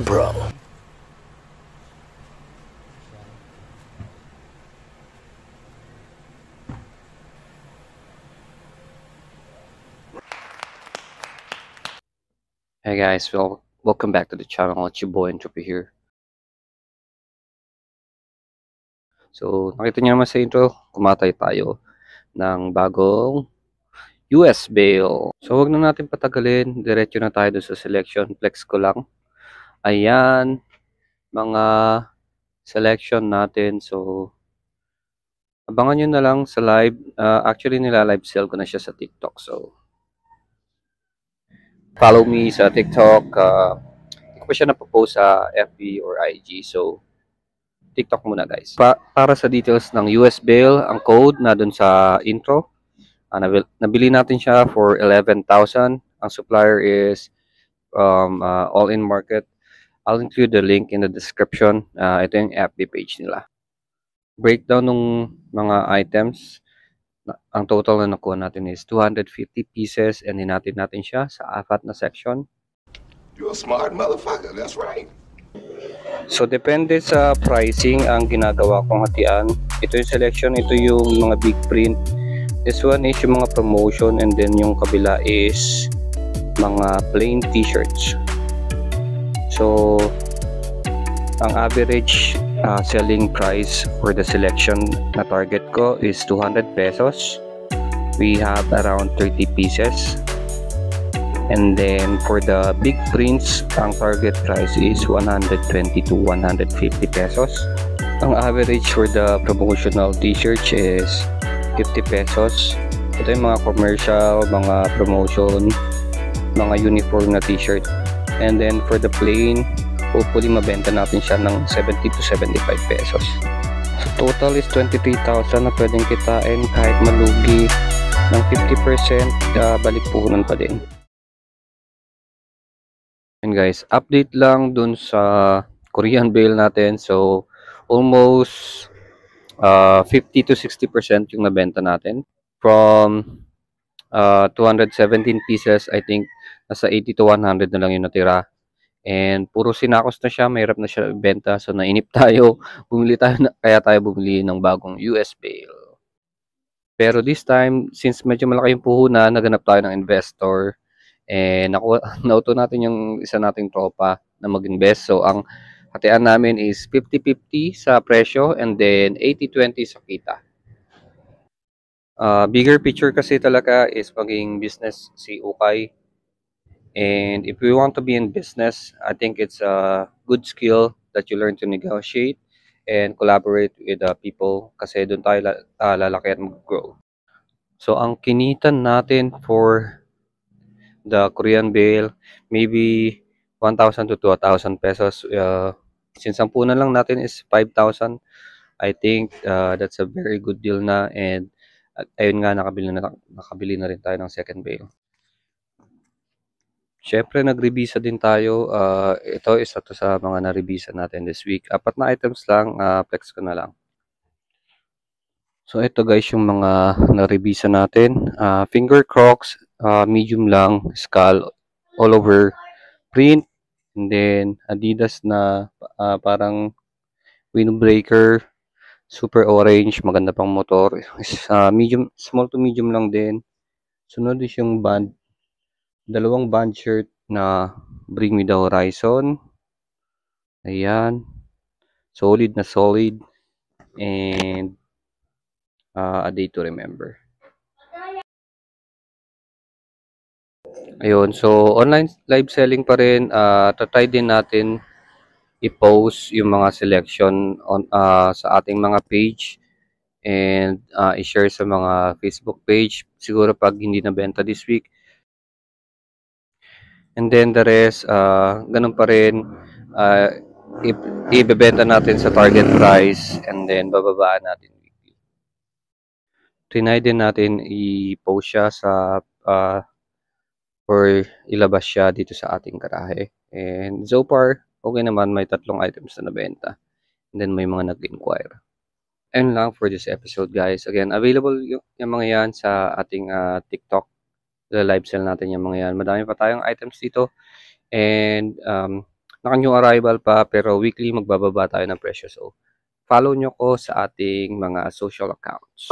Bro. Hey guys, welcome back to the channel. It's your boy Entropy here. So, nakita niyo naman sa intro, kumatay tayo ng bagong US bail. So, wag na natin patagalin. Diretso na tayo doon sa selection. Flex ko lang. Ayan, mga selection natin. So, abangan nyo na lang sa live. Actually, nila-live sale ko na siya sa TikTok. So, follow me sa TikTok. Hindi ko pa siya napopost sa FB or IG. So, TikTok muna guys. Para sa details ng US bail, ang code na dun sa intro, nabili natin siya for 11,000. Ang supplier is All In Market. I'll include the link in the description. Ito yung FB page nila. Breakdown ng mga items. Ang total na nakuha natin is 250 pieces and natin siya sa apat na section. You're a smart motherfucker, that's right. So, depende sa pricing ang ginagawa kong hatian. Ito yung selection, ito yung mga big print. This one is yung mga promotion and then yung kabila is mga plain t-shirts. So, ang average selling price for the selection na target ko is 200 pesos. We have around 30 pieces. And then for the big prints, ang target price is 120 to 150 pesos. Ang average for the promotional t-shirts is 50 pesos. Ito yung mga commercial, mga promotion, mga uniform na t-shirt. And then for the plain, hopefully mabenta natin siya ng 70 to 75 pesos. So total is 23,000 na pwedeng kitain kahit malugi ng 50%, balik puhunan pa din. And guys, update lang dun sa Korean bail natin. So, almost 50 to 60% yung nabenta natin. From 217 pieces, I think nasa 80 to 100 na lang yung natira. And puro sinakos na siya, mahirap na siya ibenta. So, nainip tayo. Kaya tayo bumili ng bagong US bail. Pero this time, since medyo malaki yung puhunan, naganap tayo ng investor. And nauto natin yung isa nating tropa na mag-invest. So, ang hatian namin is 50-50 sa presyo and then 80-20 sa kita. Bigger picture kasi talaga is maging business si Ukay. And if we want to be in business, I think it's a good skill that you learn to negotiate and collaborate with people kasi doon tayo lalaki at mag-grow. So, ang kinitan natin for the Korean bail, maybe 1,000 to 2,000 pesos. Since ang punan lang natin is 5,000, I think that's a very good deal na. And ayun nga, nakabili na rin tayo ng second bail. Siyempre, nagrevisa din tayo. Ito, isa to sa mga narevisa natin this week. 4 na items lang, flex ko na lang. So, ito guys, yung mga narevisa natin. Finger Crocs, medium lang, skull, all over print. And then, Adidas na parang windbreaker, super orange, maganda pang motor. Medium, small to medium lang din. Sunod is yung band, dalawang band shirt na Bring Me The Horizon. Ayan. Solid na solid. And A Day to Remember. Ayun. So, online live selling pa rin. Tatry din natin i-post yung mga selection sa ating mga page and i-share sa mga Facebook page. Siguro pag hindi nabenta this week. And then the rest, ganun pa rin. Ibebenta natin sa target price and then bababaan natin weekly. Trinay din natin i-post siya sa or ilabas siya dito sa ating garahe. And so far, okay naman, may 3 items na nabenta. And then may mga nag-inquire. And lang for this episode guys. Again, available yung mga yan sa ating TikTok. Live sell natin yung mga yan. Madami pa tayong items dito. And Naka-new arrival pa pero weekly magbababa tayo ng presyo. So, follow nyo ko sa ating mga social accounts.